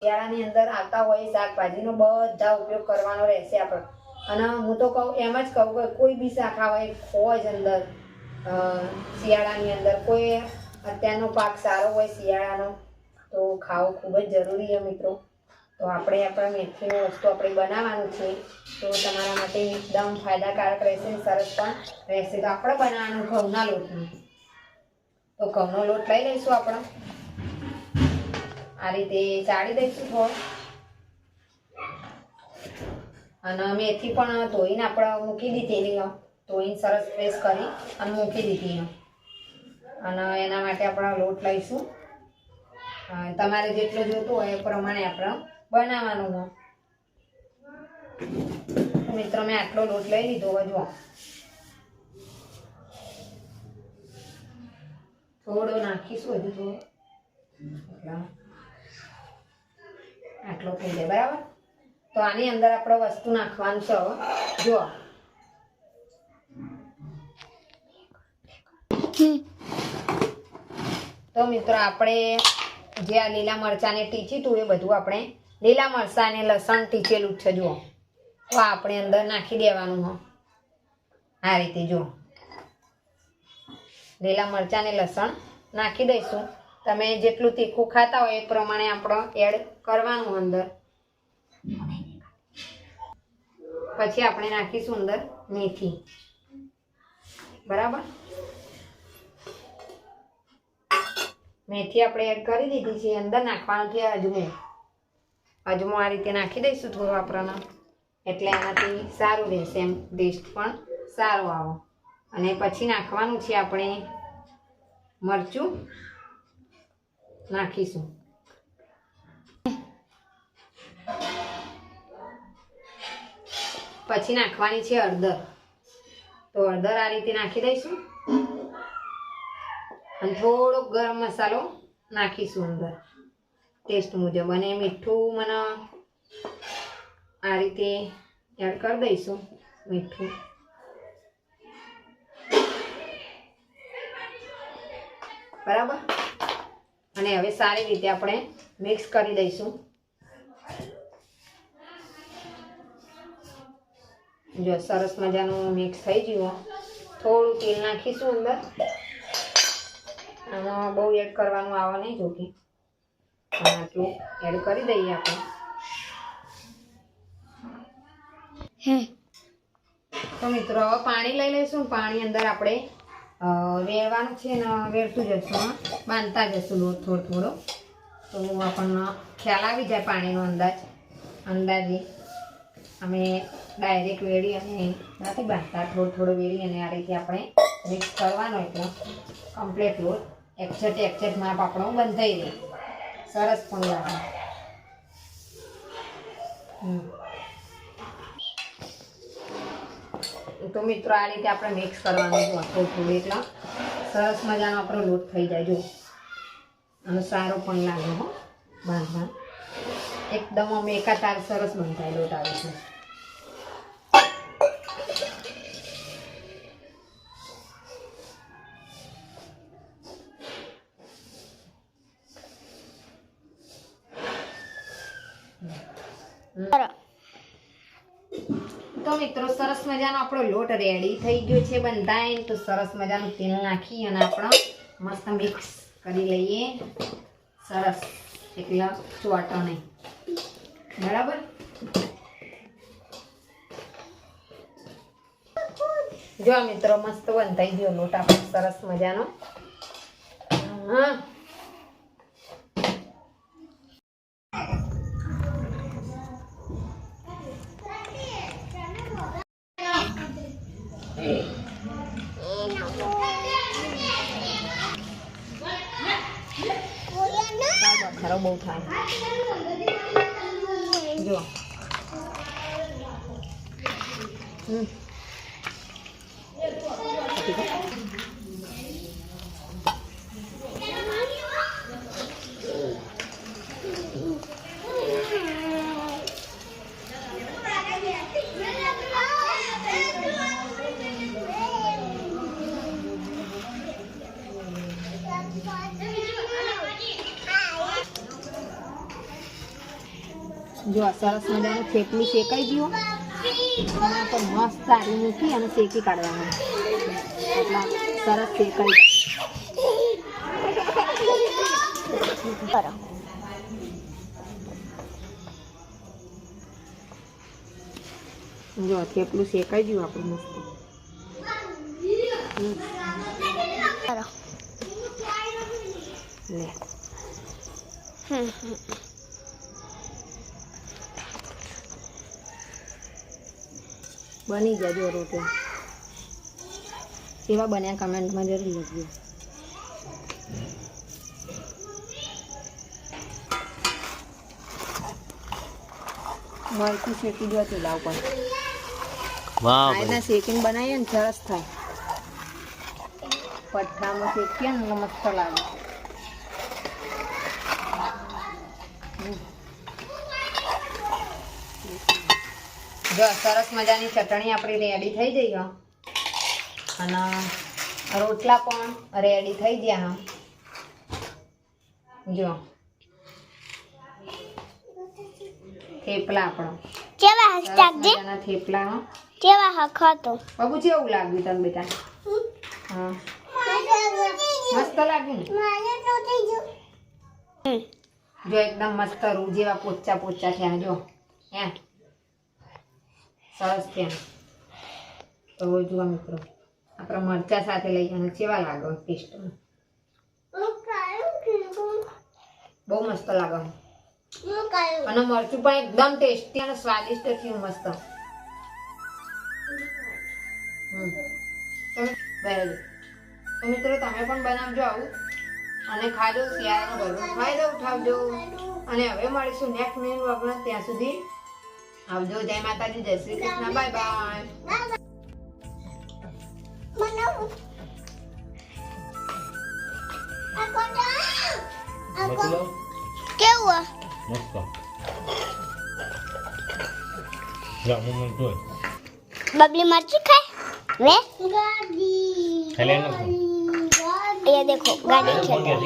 શિયાળાની અંદર આવતા હોય શાકભાજીનો બધા ઉપયોગ કરવાનો રહેશે આપણે. અને હું તો કહું એમ જ કહું કે કોઈ બી શાક આવે હોય જ અંદર શિયાળાની અંદર કોઈ અત્યારનો પાક સારો હોય શિયાળાનો તો ખાવો ખૂબ જ જરૂરી છે મિત્રો. તો આપણે આપણા મેથીની વસ્તુ આપણે બનાવવાનું છે તો તમારા માટે એકદમ ફાયદાકારક રહેશે, સરસ પણ રહેશે. તો આપણે બનાવવાનું ઘઉંના લોટનું. તો ઘઉંનો લોટ લઈ લઈશું આપણે, આ રીતે ચાળી દઈશું થોડો. અને મેથી પણ ધોઈને આપણે મૂકી દીધી, ધોઈને સરસ પ્રેસ કરી અને મૂકી દીધી. અને એના માટે આપણે લોટ લઈશું. તમારે જેટલો જોતો હોય એ પ્રમાણે આપણે બનાવવાનું હોય. મિત્રો મેં આટલો લોટ લઈ લીધો હોય. જો થોડો નાખીશું, હજુ થોડો, આટલો થઈ જાય બરાબર. તો આની અંદર આપણે વસ્તુ નાખવાનું છે. જો તો મિત્રો આપણે જે આ લીલા મરચાંને ટીચી તું એ બધું આપણે લીલા મરચાં અને લસણ ટીચેલું જ છે. જુઓ તો આપણે અંદર નાખી દેવાનું હો આ રીતે. જો લીલા મરચાં અને લસણ નાખી દઈશું. તમે જેટલું તીખું ખાતા હોય એ પ્રમાણે આપણે એડ કરવાનું અંદર. પછી આપણે નાખીશું અંદર મેથી, બરાબર. મેથી આપણે એડ કરી દીધી છે. અંદર નાખવાનું છે અજમો. અજમો આ રીતે નાખી દઈશું થોડું આપણને, એટલે એનાથી સારું રહેશે, એમ ટેસ્ટ પણ સારો આવે. અને પછી નાખવાનું છે આપણે મરચું નાખીશું. પછી નાખવાની છે હળદર. તો હળદર આ રીતે નાખી દઈશું. અને થોડોક ગરમ મસાલો નાખીશું અંદર ટેસ્ટ મુજબ. અને મીઠું મને આ રીતે એડ કરી દઈશું, મીઠું. બરાબર. અને હવે સારી રીતે આપણે મિક્સ કરી દઈશું. જો સરસ મજાનું મિક્સ થઈ ગયું. થોડું તેલ નાખીશું અંદર. આમાં બહુ એડ કરવાનું આવે નહીં, જોકે આટલું એડ કરી દઈએ આપણે. તો મિત્રો હવે પાણી લઈ લઈશું. પાણી અંદર આપણે વેળવાનું છે ને વેળતું જશું, બાંધતા જશું લોટ થોડો થોડો. તો આપણને ખ્યાલ આવી જાય પાણીનો અંદાજે. અમે ડાયરેક્ટ વેળી અને નથી બાંધતા, થોડો થોડો વેળી અને આ રીતે આપણે મિક્સ કરવાનો. એટલે કમ્પ્લીટ લોટ એક્ઝેક્ટ માપ આપણો બંધાઈ રહે, સરસ પણ લાગે. તો મિત્રો આ રીતે આપણે મિક્સ કરવાનું થોડું થોડું, એટલે સરસ મજાનો આપણો લોટ થઈ જાય. જો અને સારો પણ લાગે હો બાંધવા. એકદમ અમે એકાતાર સરસ બંધાય લોટ આવે છે. તો મિત્રો સરસ મજાનો આપણો લોટ રેડી થઈ ગયો છે બંધાય. તો સરસ મજાનું તેલ નાખી અને આપણે મસ્ત મિક્સ કરી લઈએ. સરસ, એટલે ચોટો નહીં, બરાબર. જો મિત્રો મસ્ત બંધાઈ ગયો લોટ આપણો સરસ મજાનો. હા, ખરો બહુ થાય. જો જો સરસ મજાનું થેપલું શેકાઈ ગયું એના પર મસ્ત સારી મૂકી અને શેકી કાઢવાનું એટલા સરસ શેકાઈ જાય. જો થેપલું શેકાઈ ગયું આપણું મસ્ત. લે બની જજો રોટલા કેવા બન્યા કમેન્ટમાં જરૂર લખજો. મરચું શેકી જો ચૂલા ઉપર આના શેકીને બનાવીએ ને સરસ થાય. પઠ્ઠામાં શેકીએ ને મસ્ત લાગે. જો સરસ મજાની ચટણી આપણી રેડી થઈ ગઈ અને રોટલા પણ રેડી થઈ ગયા. જો થેપલા આપણો કેવા હસતાજે થેપલા કેવા હખતો બાબુ કેવું લાગ્યું તને બેટા? હા મસ્ત લાગ્યું ને? જો એકદમ મસ્ત રૂ જેવા પોચા પોચા થયા. જો એમ સરસ થયા. તો જુઓ મિત્રો આપણે મરચા સાથે લઈ અને કેવા લાગે ટેસ્ટમાં? બહુ મસ્ત લાગે અને મરચું પણ એકદમ ટેસ્ટી અને સ્વાદિષ્ટ થયું મસ્ત. તો મિત્રો તમે પણ બનાવજો આવું અને ખાજો. શિયાળાનો ભરપૂર ફાયદો ઉઠાવજો. અને હવે મળીશું નેક્સ્ટ મેન વગર. ત્યાં સુધી આવજો. જય માતાજી, જય શ્રી કૃષ્ણ, બાય બાય. કેવું મસ્ત જામુન તો બબલી મરચી ખાય વે ખાલે ન ये देखो गाड़ी खेल खेल